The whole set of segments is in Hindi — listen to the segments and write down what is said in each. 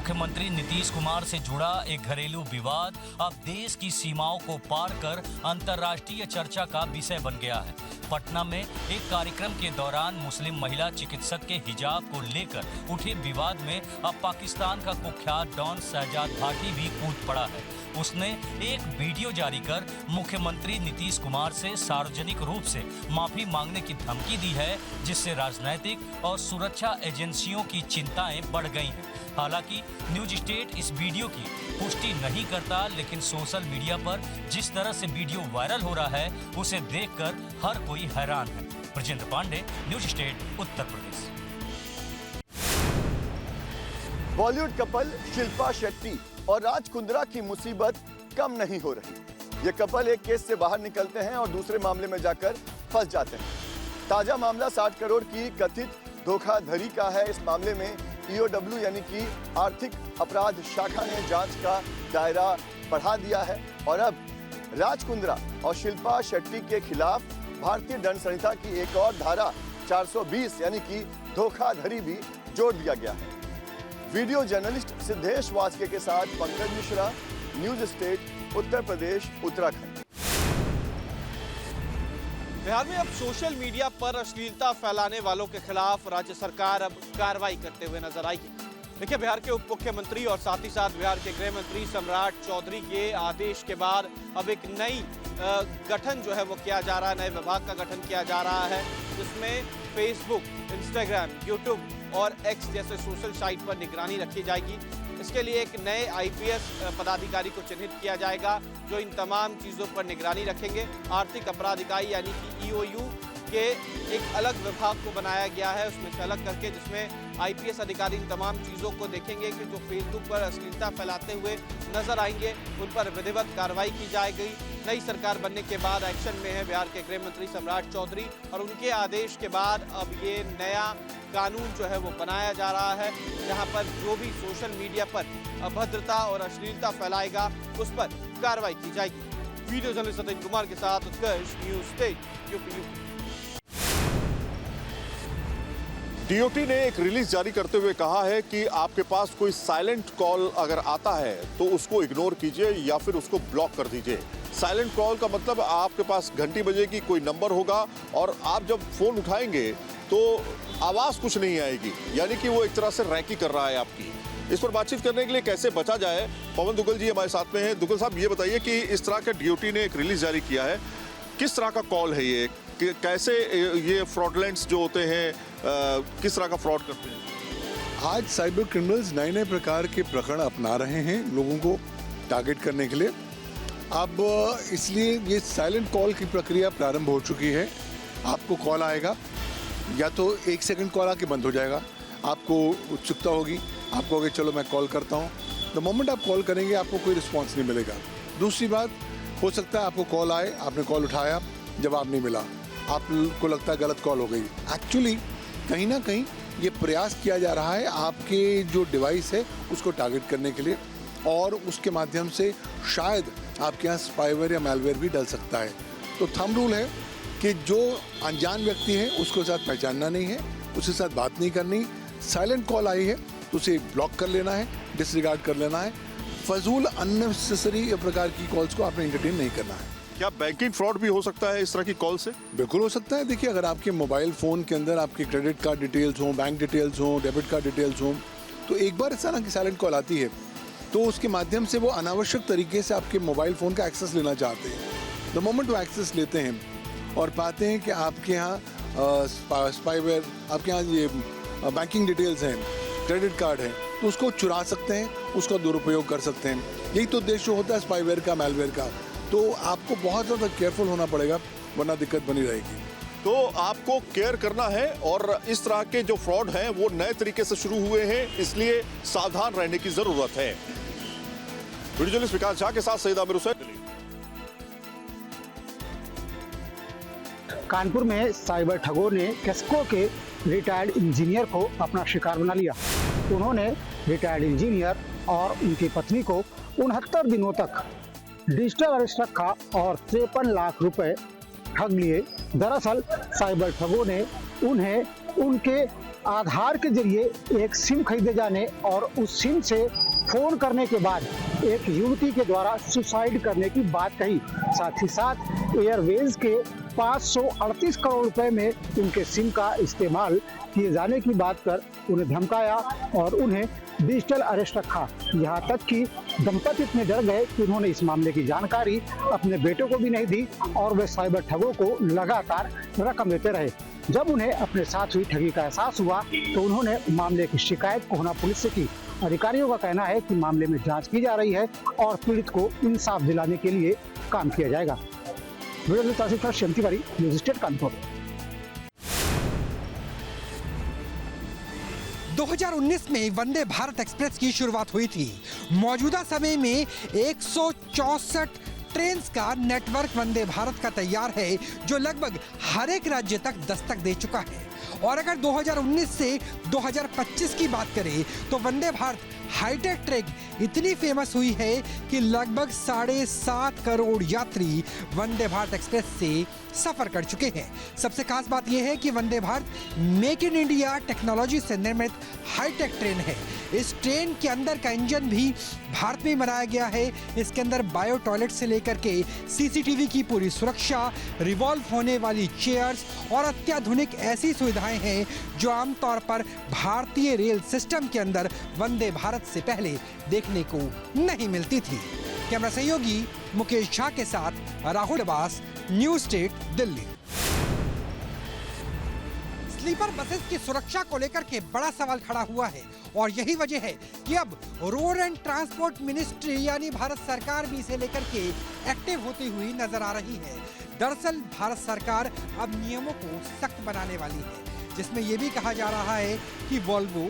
मुख्यमंत्री नीतीश कुमार से जुड़ा एक घरेलू विवाद अब देश की सीमाओं को पार कर अंतर्राष्ट्रीय चर्चा का विषय बन गया है। पटना में एक कार्यक्रम के दौरान मुस्लिम महिला चिकित्सक के हिजाब को लेकर उठे विवाद में अब पाकिस्तान का कुख्यात डॉन शहजाद भाटी भी कूद पड़ा है। उसने एक वीडियो जारी कर मुख्यमंत्री नीतीश कुमार से सार्वजनिक रूप से माफी मांगने की धमकी दी है, जिससे राजनीतिक और सुरक्षा एजेंसियों की चिंताएं बढ़ गई हैं। हालांकि न्यूज स्टेट इस वीडियो की पुष्टि नहीं करता, लेकिन सोशल मीडिया पर जिस तरह से वीडियो वायरल हो रहा है उसे देखकर हर कोई हैरान है। Brajendra Pandey, news state, Uttar Pradesh. Bollywood couple Shilpa Shetty और राज कुंद्रा की मुसीबत कम नहीं हो रही। ये कपल एक केस से बाहर निकलते हैं और दूसरे मामले में जाकर फंस जाते हैं। ताजा मामला 60 करोड़ की कथित धोखाधड़ी का है। इस मामले में EOW यानी कि आर्थिक अपराध शाखा ने जांच का दायरा बढ़ा दिया है और अब राज कुंद्रा और शिल्पा शेट्टी के खिलाफ भारतीय दंड संहिता की एक और धारा 420 यानी कि धोखाधड़ी भी जोड़ दिया गया है। वीडियो जर्नलिस्ट सिद्धेश वास्के के साथ पंकज मिश्रा, न्यूज स्टेट, उत्तर प्रदेश, उत्तराखंड। बिहार में अब सोशल मीडिया पर अश्लीलता फैलाने वालों के खिलाफ राज्य सरकार अब कार्रवाई करते हुए नजर आएगी। देखिए, बिहार के उप मुख्यमंत्री और साथ ही साथ बिहार के गृह मंत्री सम्राट चौधरी के आदेश के बाद अब एक नई गठन जो है वो किया जा रहा है, नए विभाग का गठन किया जा रहा है, जिसमें फेसबुक, इंस्टाग्राम, यूट्यूब और एक्स जैसे सोशल साइट पर निगरानी रखी जाएगी। इसके लिए एक नए IPS पदाधिकारी को चिन्हित किया जाएगा जो इन तमाम चीज़ों पर निगरानी रखेंगे। आर्थिक अपराध इकाई यानी कि EOU के एक अलग विभाग को बनाया गया है, उसमें से अलग करके, जिसमें IPS अधिकारी इन तमाम चीज़ों को देखेंगे कि जो फेसबुक पर अश्लीलता फैलाते हुए नजर आएंगे उन पर विधिवत कार्रवाई की जाएगी। नई सरकार बनने के बाद एक्शन में है बिहार के गृह मंत्री सम्राट चौधरी और उनके आदेश के बाद अब ये नया कानून जो है वो बनाया जा रहा है, जहां पर जो भी सोशल मीडिया पर अभद्रता और अश्लीलता फैलाएगा उस पर कार्रवाई की जाएगी। वीडियो जर्नलिस्ट सतीश कुमार के साथ उत्कर्ष, न्यूज स्टेट, यूपी। DOT ने एक रिलीज जारी करते हुए कहा है कि आपके पास कोई साइलेंट कॉल अगर आता है तो उसको इग्नोर कीजिए या फिर उसको ब्लॉक कर दीजिए। साइलेंट कॉल का मतलब आपके पास घंटी बजेगी, कोई नंबर होगा और आप जब फोन उठाएंगे तो आवाज कुछ नहीं आएगी, यानी कि वो एक तरह से रैकी कर रहा है आपकी। इस पर बातचीत करने के लिए कैसे बचा जाए, पवन दुग्गल जी हमारे साथ में हैं। दुग्गल साहब, ये बताइए कि इस तरह का DOT ने एक रिलीज जारी किया है, किस तरह का कॉल है ये, कैसे ये फ्रॉडलेंट्स जो होते हैं किस तरह का फ्रॉड करते हैं? आज साइबर क्रिमिनल्स नए नए प्रकार के प्रकरण अपना रहे हैं लोगों को टारगेट करने के लिए। अब इसलिए ये साइलेंट कॉल की प्रक्रिया प्रारंभ हो चुकी है। आपको कॉल आएगा, या तो 1 सेकंड कॉल आके बंद हो जाएगा, आपको उत्सुकता होगी, आप कहोगे चलो मैं कॉल करता हूँ। द मोमेंट आप कॉल करेंगे आपको कोई रिस्पॉन्स नहीं मिलेगा। दूसरी बात, हो सकता है आपको कॉल आए, आपने कॉल उठाया, जवाब नहीं मिला, आपको लगता है गलत कॉल हो गई। एक्चुअली कहीं ना कहीं ये प्रयास किया जा रहा है आपके जो डिवाइस है उसको टारगेट करने के लिए, और उसके माध्यम से शायद आपके यहाँ स्पाईवेयर या मैलवेयर भी डल सकता है। तो थंब रूल है कि जो अनजान व्यक्ति है उसको साथ पहचानना नहीं है, उसके साथ बात नहीं करनी। साइलेंट कॉल आई है तो उसे ब्लॉक कर लेना है, डिसरिगार्ड कर लेना है। फजूल अननेसेसरी प्रकार की कॉल्स को आपने एंटरटेन नहीं करना है। क्या बैंकिंग फ्रॉड भी हो सकता है इस तरह की कॉल से? बिल्कुल हो सकता है। देखिए, अगर आपके मोबाइल फ़ोन के अंदर आपके क्रेडिट कार्ड डिटेल्स हों, बैंक डिटेल्स हों, डेबिट कार्ड डिटेल्स हों, तो एक बार इस तरह की साइलेंट कॉल आती है तो उसके माध्यम से वो अनावश्यक तरीके से आपके मोबाइल फ़ोन का एक्सेस लेना चाहते हैं। द मोमेंट वो एक्सेस लेते हैं और पाते हैं कि आपके यहाँ स्पाईवेयर, आपके यहाँ ये बैंकिंग डिटेल्स हैं, क्रेडिट कार्ड है, तो उसको चुरा सकते हैं, उसका दुरुपयोग कर सकते हैं। यही तो उद्देश्य होता है स्पाईवेयर का, मैलवेयर का। तो आपको बहुत ज़्यादा केयरफुल होना पड़ेगा, वरना दिक्कत बनी रहेगी। तो आपको केयर करना है, और इस तरह के जो फ्रॉड हैं वो नए तरीके से शुरू हुए हैं, इसलिए सावधान रहने की जरूरत है। वीडियो जर्नलिस्ट विकास झा के साथ सईद आमिर हुसैन। कानपुर में साइबर ठगों ने केस्को के रिटायर्ड इंजीनियर को अपना शिकार बना लिया। उन्होंने रिटायर्ड इंजीनियर और उनकी पत्नी को 69 दिनों तक डिजिटल अरेस्ट रखा और 53 लाख रुपए ठग लिए। दरअसल साइबर ठगों ने उन्हें उनके आधार के जरिए एक सिम खरीदे जाने और उस सिम से फोन करने के बाद एक युवती के द्वारा सुसाइड करने की बात कही। साथ ही साथ एयरवेज के 538 करोड़ रुपए में उनके सिम का इस्तेमाल किए जाने की बात कर उन्हें धमकाया और उन्हें डिजिटल अरेस्ट रखा। यहाँ तक कि दंपति इतने डर गए कि उन्होंने इस मामले की जानकारी अपने बेटों को भी नहीं दी और वे साइबर ठगों को लगातार रकम देते रहे। जब उन्हें अपने साथ हुई ठगी का एहसास हुआ तो उन्होंने मामले की शिकायत कोहना पुलिस से की। अधिकारियों का कहना है कि मामले में जांच की जा रही है और पीड़ित को इंसाफ दिलाने के लिए काम किया जाएगा। News state Kanpur. 2019 में वंदे भारत एक्सप्रेस की शुरुआत हुई थी। मौजूदा समय में 164 ट्रेन का नेटवर्क वंदे भारत का तैयार है, जो लगभग हर एक राज्य तक दस्तक दे चुका है। और अगर 2019 से 2025 की बात करें तो वंदे भारत हाईटेक ट्रेन इतनी फेमस हुई है कि लगभग 7.5 करोड़ यात्री वंदे भारत एक्सप्रेस से सफर कर चुके हैं। सबसे खास बात यह है कि Vande Bharat make in India technology से निर्मित हाईटेक ट्रेन है। इस ट्रेन के अंदर का इंजन भी भारत में बनाया गया है। इसके अंदर बायो टॉयलेट से लेकर के सीसीटीवी की पूरी सुरक्षा, रिवॉल्व होने वाली चेयर्स और अत्याधुनिक ऐसी सुविधाएं हैं जो आमतौर पर भारतीय रेल सिस्टम के अंदर वंदे भारत से पहले देखने को नहीं मिलती थी। कैमरा सहयोगी मुकेश झा के साथ Rahul Abbas, news state Delhi. Sleeper buses की सुरक्षा को लेकर के बड़ा सवाल खड़ा हुआ है और यही वजह है कि अब रोड एंड ट्रांसपोर्ट मिनिस्ट्री यानी भारत सरकार भी इसे लेकर के एक्टिव होती हुई नजर आ रही है। दरअसल भारत सरकार अब नियमों को सख्त बनाने वाली है, जिसमें यह भी कहा जा रहा है कि वोल्वो,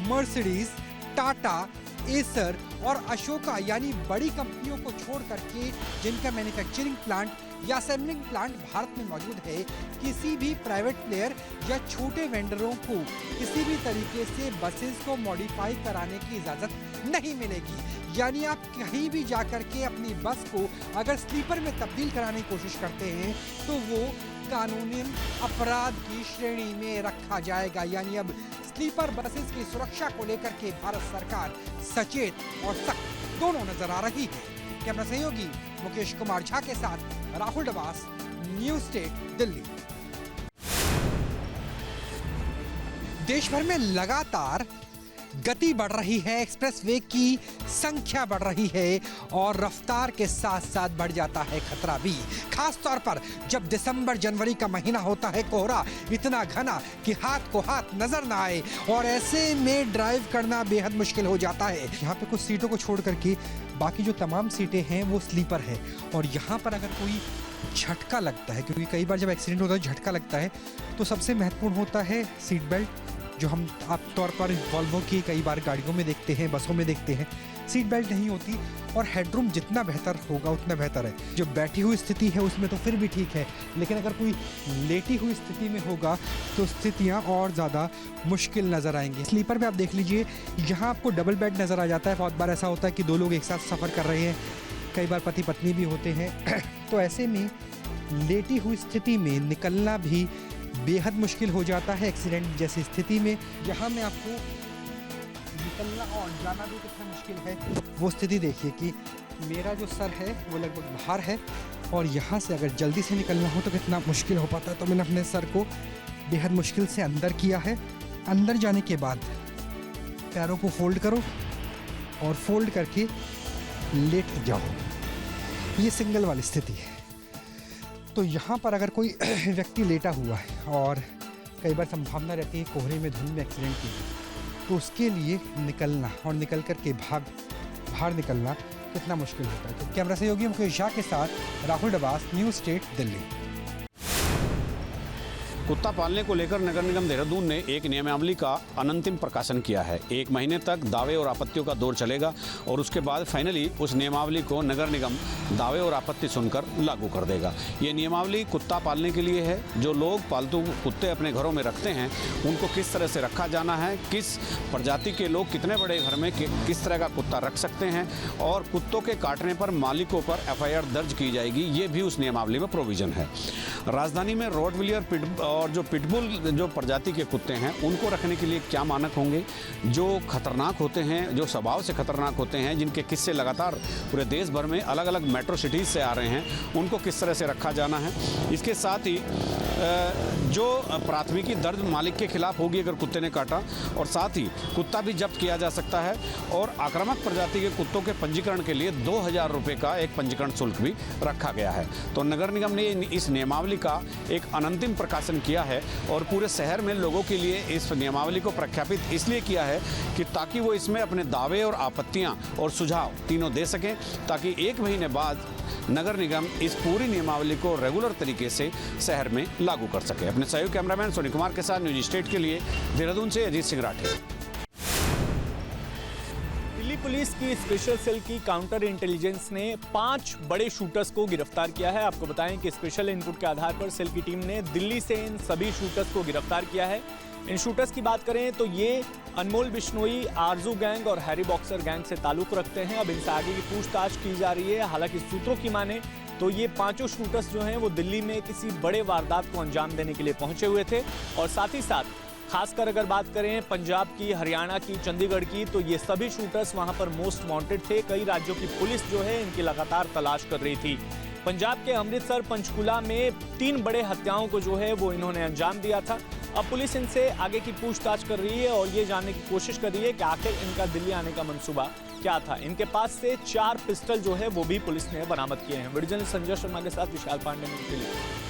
मर्सिडीज, टाटा, एसर और अशोका यानी बड़ी कंपनियों को छोड़ करके जिनका मैन्युफैक्चरिंग प्लांट या असेंबलिंग प्लांट भारत में मौजूद है, किसी भी प्राइवेट प्लेयर या छोटे वेंडरों को किसी भी तरीके से बसेस को मॉडिफाई कराने की इजाजत नहीं मिलेगी। यानी आप कहीं भी जाकर के अपनी बस को अगर स्लीपर में तब्दील कराने की कोशिश करते हैं तो वो कानूनी अपराध की श्रेणी में रखा जाएगा। यानी अब स्लीपर बसेस की सुरक्षा को लेकर के भारत सरकार सचेत और सख्त दोनों नजर आ रही है। कैमरा सहयोगी मुकेश कुमार झा के साथ राहुल अब्बास, न्यूज़ स्टेट दिल्ली। देश भर में लगातार गति बढ़ रही है, एक्सप्रेसवे की संख्या बढ़ रही है और रफ्तार के साथ साथ बढ़ जाता है खतरा भी। खास तौर पर जब दिसंबर जनवरी का महीना होता है, कोहरा इतना घना कि हाथ को हाथ नजर ना आए और ऐसे में ड्राइव करना बेहद मुश्किल हो जाता है। यहाँ पे कुछ सीटों को छोड़ करके बाकी जो तमाम सीटें हैं वो स्लीपर है और यहाँ पर अगर कोई झटका लगता है, क्योंकि कई बार जब एक्सीडेंट होता है झटका लगता है, तो सबसे महत्वपूर्ण होता है सीट बेल्ट, जो हम आमतौर पर वॉल्वो की कई बार गाड़ियों में देखते हैं, बसों में देखते हैं, सीट बेल्ट नहीं होती और हेडरूम जितना बेहतर होगा उतना बेहतर है। जो बैठी हुई स्थिति है उसमें तो फिर भी ठीक है, लेकिन अगर कोई लेटी हुई स्थिति में होगा तो स्थितियां और ज़्यादा मुश्किल नज़र आएंगी। स्लीपर में आप देख लीजिए, यहाँ आपको डबल बेड नज़र आ जाता है। बहुत बार ऐसा होता है कि दो लोग एक साथ सफ़र कर रहे हैं, कई बार पति पत्नी भी होते हैं तो ऐसे में लेटी हुई स्थिति में निकलना भी बेहद मुश्किल हो जाता है एक्सीडेंट जैसी स्थिति में। यहाँ में आपको निकलना और जाना भी कितना मुश्किल है, वो स्थिति देखिए कि मेरा जो सर है वो लगभग बाहर है और यहाँ से अगर जल्दी से निकलना हो तो कितना मुश्किल हो पाता है। तो मैंने अपने सर को बेहद मुश्किल से अंदर किया है। अंदर जाने के बाद पैरों को फोल्ड करो और फोल्ड करके लेट जाओ, ये सिंगल वाली स्थिति है। तो यहाँ पर अगर कोई व्यक्ति लेटा हुआ है और कई बार संभावना रहती है कोहरे में धुंध में एक्सीडेंट की, तो उसके लिए निकलना और निकल कर के बाहर निकलना कितना मुश्किल होता है। तो कैमरा सहयोगी मुकेश झा के साथ राहुल अब्बास, न्यूज़ स्टेट दिल्ली। कुत्ता पालने को लेकर नगर निगम देहरादून ने एक नियमावली का अनंतिम प्रकाशन किया है। 1 महीने तक दावे और आपत्तियों का दौर चलेगा और उसके बाद फाइनली उस नियमावली को नगर निगम दावे और आपत्ति सुनकर लागू कर देगा। ये नियमावली कुत्ता पालने के लिए है। जो लोग पालतू कुत्ते अपने घरों में रखते हैं उनको किस तरह से रखा जाना है, किस प्रजाति के लोग कितने बड़े घर में किस तरह का कुत्ता रख सकते हैं और कुत्तों के काटने पर मालिकों पर FIR दर्ज की जाएगी, ये भी उस नियमावली में प्रोविजन है। राजधानी में रॉटविलियर, पिट और जो पिटबुल जो प्रजाति के कुत्ते हैं उनको रखने के लिए क्या मानक होंगे, जो खतरनाक होते हैं, जो स्वभाव से खतरनाक होते हैं, जिनके किस्से लगातार पूरे देश भर में अलग अलग मेट्रो सिटीज़ से आ रहे हैं, उनको किस तरह से रखा जाना है। इसके साथ ही जो प्राथमिकी दर्ज मालिक के खिलाफ होगी अगर कुत्ते ने काटा, और साथ ही कुत्ता भी जब्त किया जा सकता है। और आक्रामक प्रजाति के कुत्तों के पंजीकरण के लिए 2000 रुपये का एक पंजीकरण शुल्क भी रखा गया है। तो नगर निगम ने इस नियमावली का एक अनंतिम प्रकाशन किया है और पूरे शहर में लोगों के लिए इस नियमावली को प्रख्यापित इसलिए किया है कि ताकि वो इसमें अपने दावे और आपत्तियां और सुझाव तीनों दे सकें, ताकि 1 महीने बाद नगर निगम इस पूरी नियमावली को रेगुलर तरीके से शहर में लागू कर सके। अपने सहयोगी कैमरामैन सोनी कुमार के साथ न्यूज स्टेट के लिए देहरादून से अजीत सिंह राठे। दिल्ली पुलिस की स्पेशल सेल की काउंटर इंटेलिजेंस ने 5 बड़े शूटर्स को गिरफ्तार किया है। आपको बताएं कि स्पेशल इनपुट के आधार पर सेल की टीम ने दिल्ली से इन सभी शूटर्स को गिरफ्तार किया है। इन शूटर्स की बात करें तो ये अनमोल बिश्नोई, आरजू गैंग और हैरी बॉक्सर गैंग से ताल्लुक रखते हैं। अब इनसे आगे की पूछताछ की जा रही है। हालांकि सूत्रों की माने तो ये 5 शूटर्स जो हैं वो दिल्ली में किसी बड़े वारदात को अंजाम देने के लिए पहुंचे हुए थे। और साथ ही साथ खासकर अगर बात करें पंजाब की, हरियाणा की, चंडीगढ़ की, तो ये सभी शूटर्स वहां पर मोस्ट वांटेड थे। कई राज्यों की पुलिस जो है इनकी लगातार तलाश कर रही थी। पंजाब के अमृतसर, पंचकुला में 3 बड़े हत्याओं को जो है वो इन्होंने अंजाम दिया था। अब पुलिस इनसे आगे की पूछताछ कर रही है और ये जानने की कोशिश कर रही है कि आखिर इनका दिल्ली आने का मंसूबा क्या था। इनके पास से 4 पिस्टल जो है वो भी पुलिस ने बरामद किए हैं। वीडियो जर्नलिस्ट संजय शर्मा के साथ विशाल पांडे ने दिल्ली।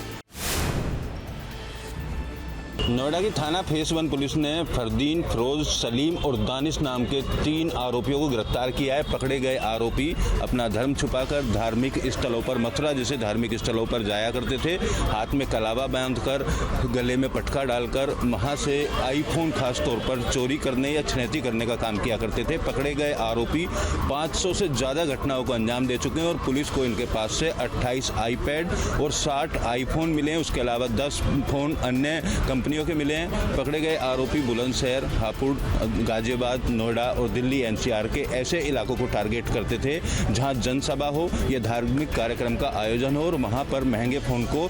नोएडा की थाना फेस 1 पुलिस ने फरदीन, फिरोज, सलीम और दानिश नाम के 3 आरोपियों को गिरफ्तार किया है। पकड़े गए आरोपी अपना धर्म छुपाकर धार्मिक स्थलों पर, मथुरा जैसे धार्मिक स्थलों पर जाया करते थे। हाथ में कलावा बांधकर, गले में पटका डालकर वहां से आईफोन खास तौर पर चोरी करने या छिनैती करने का काम किया करते थे। पकड़े गए आरोपी 500 से ज़्यादा घटनाओं को अंजाम दे चुके हैं और पुलिस को इनके पास से 28 आईपैड और 60 आईफोन मिले हैं। उसके अलावा 10 फोन अन्य कंपनियों के मिले हैं। पकड़े गए आरोपी बुलंदशहर, हापुड़, गाजियाबाद, नोएडा और दिल्ली एनसीआर के ऐसे इलाकों को टारगेट करते थे जहां जनसभा हो या धार्मिक कार्यक्रम का आयोजन हो और वहां पर महंगे फ़ोन को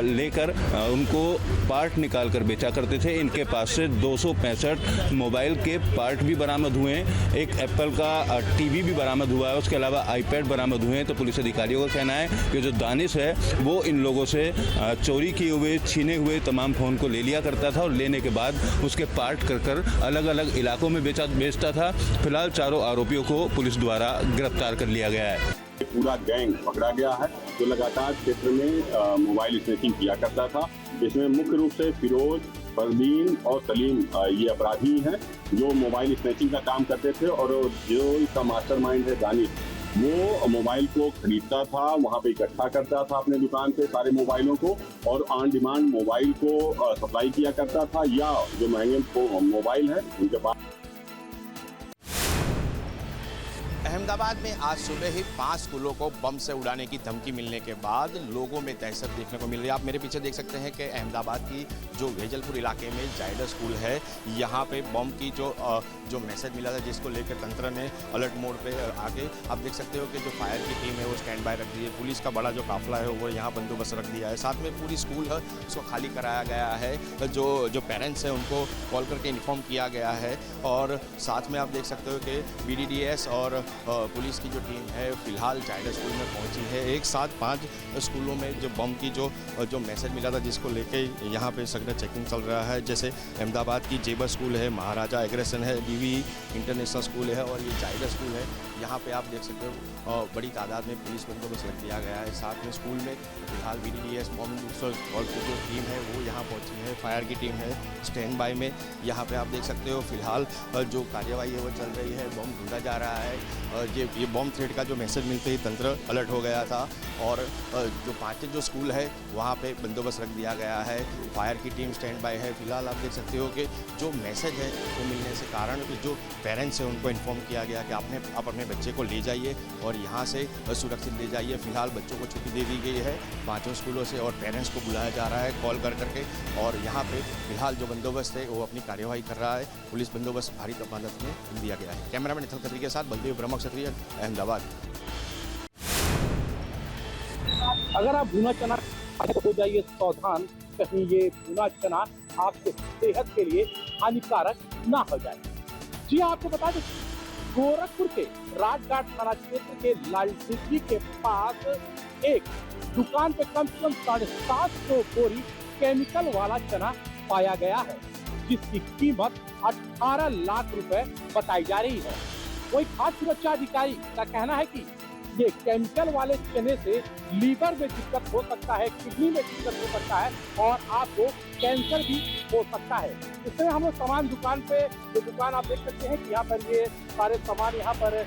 लेकर उनको पार्ट निकाल कर बेचा करते थे। इनके पास से 265 मोबाइल के पार्ट भी बरामद हुए हैं। एक एप्पल का टीवी भी बरामद हुआ है। उसके अलावा आईपैड बरामद हुए हैं। तो पुलिस अधिकारियों का कहना है कि जो दानिश है वो इन लोगों से चोरी किए हुए, छीने हुए तमाम फ़ोन को ले लिया करता था और लेने के बाद उसके पार्ट कर अलग अलग इलाकों में बेचता था। फिलहाल चारों आरोपियों को पुलिस द्वारा गिरफ्तार कर लिया गया है। पूरा गैंग पकड़ा गया है जो लगातार क्षेत्र में मोबाइल स्नैचिंग किया करता था। इसमें मुख्य रूप से फिरोज, फरदीन और सलीम ये अपराधी हैं जो मोबाइल स्नैचिंग का काम करते थे। और जो इसका मास्टरमाइंड है दानिश, वो मोबाइल को खरीदता था, वहाँ पे इकट्ठा करता था अपने दुकान पे सारे मोबाइलों को और ऑन डिमांड मोबाइल को सप्लाई किया करता था। या जो महंगे मोबाइल है उनके पास। अहमदाबाद में आज सुबह ही 5 स्कूलों को बम से उड़ाने की धमकी मिलने के बाद लोगों में दहशत देखने को मिल रही है। आप मेरे पीछे देख सकते हैं कि अहमदाबाद की जो वेजलपुर इलाके में जायडस स्कूल है, यहाँ पे बम की जो मैसेज मिला था जिसको लेकर तंत्र ने अलर्ट मोड पे आके आप देख सकते हो कि जो फायर की टीम है वो स्टैंड बाय रख दी है। पुलिस का बड़ा जो काफिला है वो यहाँ बंदोबस्त रख दिया है। साथ में पूरी स्कूल है उसको खाली कराया गया है। जो पेरेंट्स हैं उनको कॉल करके इन्फॉर्म किया गया है। और साथ में आप देख सकते हो कि BDDS और पुलिस की जो टीम है फिलहाल जायडस स्कूल में पहुंची है। एक साथ 5 स्कूलों में जो बम की जो मैसेज मिला था जिसको लेके यहाँ पे सघन चेकिंग चल रहा है। जैसे अहमदाबाद की जेबर स्कूल है, महाराजा एग्रेसन है, DV इंटरनेशनल स्कूल है और ये जायडस स्कूल है। यहाँ पे आप देख सकते हो बड़ी तादाद में पुलिस बंदोबस्त रख दिया गया है। साथ में स्कूल में फिलहाल BDDS बम और की जो टीम है वो यहाँ पहुँची है। फायर की टीम है स्टैंड बाय में। यहाँ पे आप देख सकते हो फिलहाल जो कार्यवाही है वो चल रही है। बम ढूंढा जा रहा है। ये बम थ्रेट का जो मैसेज मिलते ही तंत्र अलर्ट हो गया था और जो 5 जो स्कूल है वहाँ पे बंदोबस्त रख दिया गया है। फायर की टीम स्टैंड बाय है। फिलहाल आप देख सकते हो कि जो मैसेज है वो मिलने से कारण जो पेरेंट्स हैं उनको इन्फॉर्म किया गया कि आप अपने बच्चे को ले जाइए और यहाँ से सुरक्षित ले जाइए। फिलहाल बच्चों को छुट्टी दे दी गई है 5 स्कूलों से और पेरेंट्स को बुलाया जा रहा है कॉल करके। और यहाँ पे फिलहाल जो बंदोबस्त है वो अपनी कार्यवाही कर रहा है। पुलिस बंदोबस्त भारी तादाद में दिया गया है। कैमरामैन निखिल खत्री के साथ बलदेव ब्रह्म क्षत्रिय, अहमदाबाद। अगर आप भुना चना हो जाइए सावधान, कहीं ये भुना चना आपके सेहत के लिए हानिकारक ना हो जाए। जी आपको बता दें, गोरखपुर के राजघाट थाना क्षेत्र के लालटिग्गी के पास एक दुकान पे कम से कम 750 बोरी केमिकल वाला चना पाया गया है, जिसकी कीमत 18 लाख रुपए बताई जा रही है। वही खाद्य सुरक्षा अधिकारी का कहना है कि ये केमिकल वाले चने से लीवर में दिक्कत हो सकता है, किडनी में दिक्कत हो सकता है और आपको कैंसर भी हो सकता है। इसमें हम लोग सामान दुकान पे, जो दुकान आप देख सकते हैं कि यहाँ पर ये सारे सामान यहाँ पर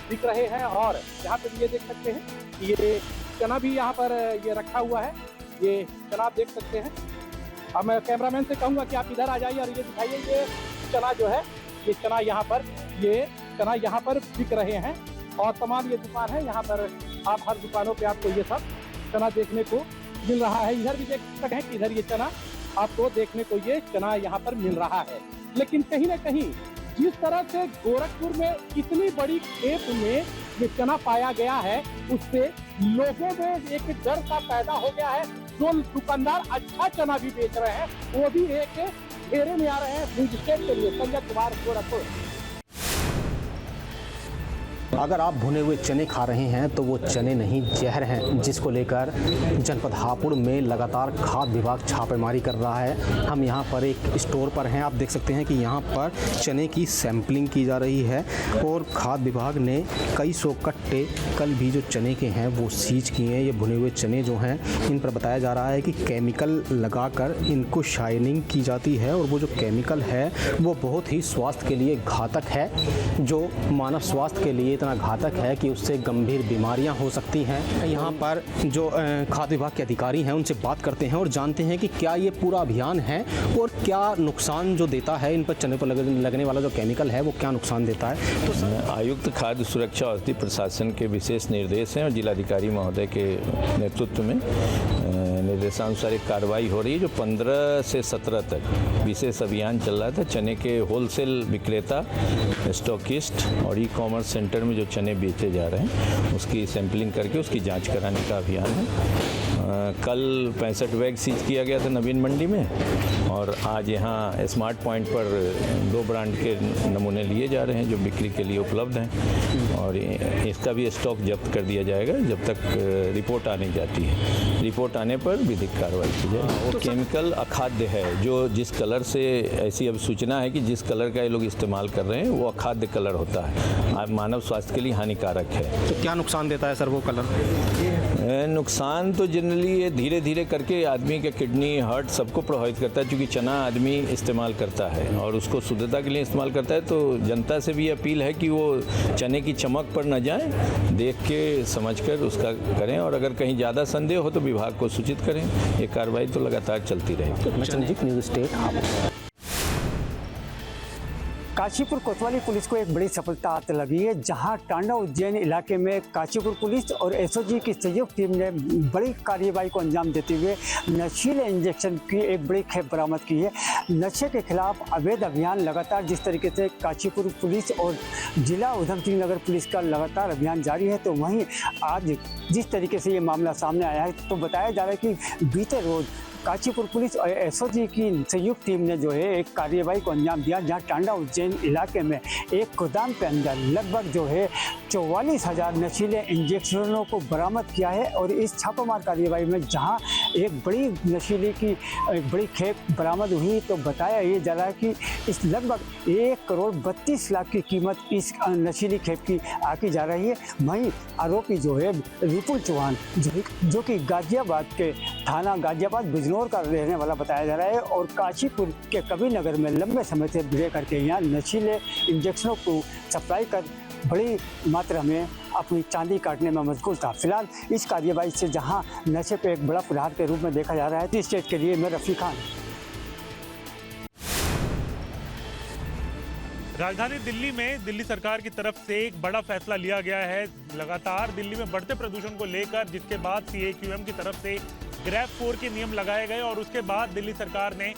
बिक रहे हैं और यहाँ पर ये देख सकते हैं कि ये चना भी यहाँ पर ये रखा हुआ है। ये चना आप देख सकते हैं। अब मैं कैमरामैन से कहूँगा कि आप इधर आ जाइए और ये दिखाइए, ये चना जो है, ये चना यहाँ पर बिक रहे हैं और तमाम ये दुकान है। यहाँ पर आप हर दुकानों पे आपको ये सब चना देखने को मिल रहा है। इधर भी देख सकते हैं कि इधर ये चना आपको देखने को ये चना यहाँ पर मिल रहा है। लेकिन कहीं ना कहीं जिस तरह से गोरखपुर में इतनी बड़ी खेप में ये चना पाया गया है, उससे लोगों में एक डर सा पैदा हो गया है। जो दुकानदार अच्छा चना भी बेच रहे हैं, वो भी एक घेरे में आ रहे हैं। न्यूज़ स्टेट के लिए संजय कुमार, गोरखपुर। अगर आप भुने हुए चने खा रहे हैं तो वो चने नहीं, जहर हैं, जिसको लेकर जनपद हापुड़ में लगातार खाद्य विभाग छापेमारी कर रहा है। हम यहाँ पर एक स्टोर पर हैं, आप देख सकते हैं कि यहाँ पर चने की सैंपलिंग की जा रही है और खाद्य विभाग ने कई सौ कट्टे कल भी जो चने के हैं वो सीज किए हैं। ये भुने हुए चने जो हैं, इन पर बताया जा रहा है कि केमिकल लगाकर इनको शाइनिंग की जाती है और वो जो केमिकल है वो बहुत ही स्वास्थ्य के लिए घातक है, जो मानव स्वास्थ्य के लिए इतना घातक है कि उससे गंभीर बीमारियां हो सकती हैं। यहाँ पर जो खाद्य विभाग के अधिकारी हैं उनसे बात करते हैं और जानते हैं कि क्या ये पूरा अभियान है और क्या नुकसान जो देता है, इन पर चने पर लगने वाला जो केमिकल है वो क्या नुकसान देता है। तो आयुक्त खाद्य सुरक्षा औषधि प्रशासन के विशेष निर्देश हैं और जिलाधिकारी महोदय के नेतृत्व में निर्देशानुसार एक कार्रवाई हो रही है, जो 15 से 17 तक विशेष अभियान चल रहा था। चने के होलसेल विक्रेता, स्टॉकिस्ट और ई कॉमर्स सेंटर में जो चने बेचे जा रहे हैं उसकी सैंपलिंग करके उसकी जांच कराने का अभियान है। कल 65 बैग सीज किया गया था नवीन मंडी में और आज यहाँ स्मार्ट पॉइंट पर 2 ब्रांड के नमूने लिए जा रहे हैं जो बिक्री के लिए उपलब्ध हैं और इसका भी स्टॉक जब्त कर दिया जाएगा जब तक रिपोर्ट आने जाती है। रिपोर्ट आने पर विधिक कार्रवाई की जाए। वो केमिकल अखाद्य है, जो जिस कलर से, ऐसी अब सूचना है कि जिस कलर का ये लोग इस्तेमाल कर रहे हैं वो अखाद्य कलर होता है, मानव स्वास्थ्य के लिए हानिकारक है। तो क्या नुकसान देता है सर वो कलर? नुकसान तो जनरली ये धीरे धीरे करके आदमी के किडनी, हार्ट सबको प्रभावित करता है, क्योंकि चना आदमी इस्तेमाल करता है और उसको शुद्धता के लिए इस्तेमाल करता है। तो जनता से भी अपील है कि वो चने की चमक पर न जाएं, देख के समझकर उसका करें और अगर कहीं ज़्यादा संदेह हो तो विभाग को सूचित करें। ये कार्रवाई तो लगातार चलती रहेगी। News state. काशीपुर कोतवाली पुलिस को एक बड़ी सफलता हाथ लगी है, जहां टांडा उज्जैन इलाके में काशीपुर पुलिस और एसओजी की संयुक्त टीम ने बड़ी कार्रवाई को अंजाम देते हुए नशीले इंजेक्शन की एक बड़ी खेप बरामद की है। नशे के खिलाफ अवैध अभियान लगातार जिस तरीके से काशीपुर पुलिस और जिला उधम सिंह नगर पुलिस का लगातार अभियान जारी है, तो वहीं आज जिस तरीके से ये मामला सामने आया है, तो बताया जा रहा है कि बीते रोज काशीपुर पुलिस और एसओजी की संयुक्त टीम ने जो है एक कार्रवाई को अंजाम दिया, जहां टांडा उज्जैन इलाके में एक गोदाम के अंदर लगभग जो है 44,000 नशीले इंजेक्शनों को बरामद किया है। और इस छापामार कार्रवाई में जहां एक बड़ी नशीली की एक बड़ी खेप बरामद हुई, तो बताया ये जा रहा है कि इस लगभग 1,32,00,000 की कीमत इस नशीली खेप की आकी जा रही है। वहीं आरोपी जो है विपुल चौहान, जो कि गाजियाबाद के थाना गाजियाबाद बिजनौर का रहने वाला बताया जा रहा है और काशीपुर के कबीर नगर में लंबे समय से रह करके यहाँ नशीले इंजेक्शनों को सप्लाई कर बड़ी मात्रा में अपनी चांदी काटने में मशगूल था। फिलहाल इस कार्रवाई से जहां नशे पे एक बड़ा प्रहार के रूप में देखा जा रहा है। इस स्टेट के लिए मैं रफी खान। राजधानी दिल्ली में दिल्ली सरकार की तरफ से एक बड़ा फैसला लिया गया है। लगातार दिल्ली में बढ़ते प्रदूषण को लेकर, जिसके बाद CAQM की तरफ से ग्रैब 4 के नियम लगाए गए और उसके बाद दिल्ली सरकार ने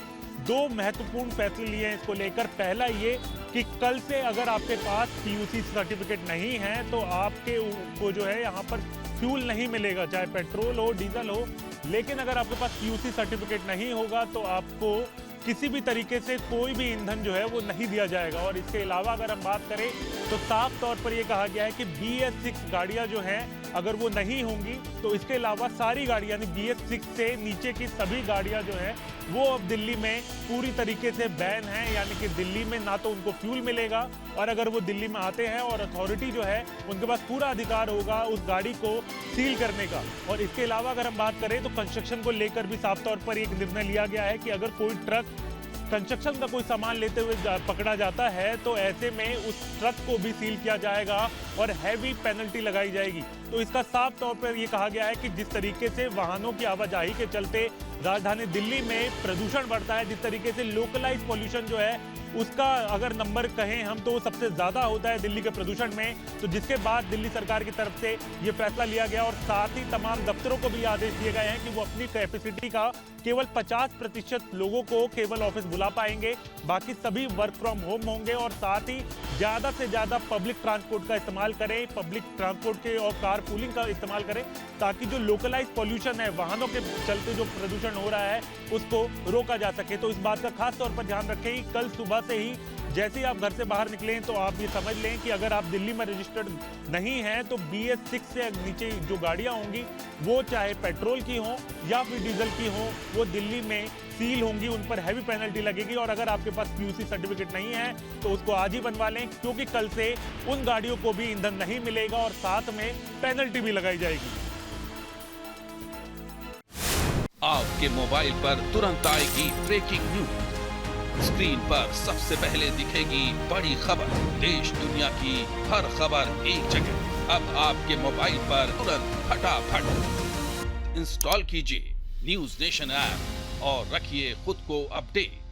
दो महत्वपूर्ण फैसले लिए हैं इसको लेकर। पहला ये कि कल से अगर आपके पास पीयूसी सर्टिफिकेट नहीं है तो आपके को जो है यहाँ पर फ्यूल नहीं मिलेगा, चाहे पेट्रोल हो डीजल हो। लेकिन अगर आपके पास पीयूसी सर्टिफिकेट नहीं होगा तो आपको किसी भी तरीके से कोई भी ईंधन जो है वो नहीं दिया जाएगा। और इसके अलावा अगर हम बात करें तो साफ तौर पर ये कहा गया है कि BS6 गाड़ियां जो हैं अगर वो नहीं होंगी तो इसके अलावा सारी गाड़ियां यानी BS6 से नीचे की सभी गाड़ियां जो हैं वो अब दिल्ली में पूरी तरीके से बैन है। यानी कि दिल्ली में ना तो उनको फ्यूल मिलेगा और अगर वो दिल्ली में आते हैं और अथॉरिटी जो है उनके पास पूरा अधिकार होगा उस गाड़ी को सील करने का। और इसके अलावा अगर हम बात करें तो कंस्ट्रक्शन को लेकर भी साफ तौर पर एक निर्णय लिया गया है कि अगर कोई ट्रक कंस्ट्रक्शन का कोई सामान लेते हुए पकड़ा जाता है तो ऐसे में उस ट्रक को भी सील किया जाएगा और हैवी पेनल्टी लगाई जाएगी। तो इसका साफ तौर पर ये कहा गया है कि जिस तरीके से वाहनों की आवाजाही के चलते राजधानी दिल्ली में प्रदूषण बढ़ता है, जिस तरीके से लोकलाइज पॉल्यूशन जो है उसका अगर नंबर कहें हम तो वो सबसे ज़्यादा होता है दिल्ली के प्रदूषण में। तो जिसके बाद दिल्ली सरकार की तरफ से ये फैसला लिया गया और साथ ही तमाम दफ्तरों को भी आदेश दिए गए हैं कि वो अपनी कैपेसिटी का केवल 50% लोगों को केवल ऑफिस बुला पाएंगे, बाकी सभी वर्क फ्रॉम होम होंगे। और साथ ही ज़्यादा से ज़्यादा पब्लिक ट्रांसपोर्ट का इस्तेमाल करें, पब्लिक ट्रांसपोर्ट के और कार पूलिंग का इस्तेमाल करें ताकि जो लोकलाइज पॉल्यूशन है, वाहनों के चलते जो प्रदूषण हो रहा है उसको रोका जा सके। तो इस बात का खास तौर पर ध्यान रखें कि कल सुबह से ही जैसे ही आप घर से बाहर निकलें तो आप ये समझ लें कि अगर आप दिल्ली में रजिस्टर्ड नहीं हैं तो BS6 से नीचे जो गाड़ियां होंगी वो चाहे पेट्रोल की हों या फिर डीजल की हों वो दिल्ली में सील होंगी, उन पर हैवी पेनल्टी लगेगी। और अगर आपके पास पीयूसी सर्टिफिकेट नहीं है तो उसको आज ही बनवा लें क्योंकि कल से उन गाड़ियों को भी ईंधन नहीं मिलेगा और साथ में पेनल्टी भी लगाई जाएगी। आपके मोबाइल पर तुरंत आएगी ब्रेकिंग न्यूज, स्क्रीन पर सबसे पहले दिखेगी बड़ी खबर, देश दुनिया की हर खबर एक जगह। अब आपके मोबाइल पर तुरंत फटाफट इंस्टॉल कीजिए न्यूज़ नेशन ऐप और रखिए खुद को अपडेट।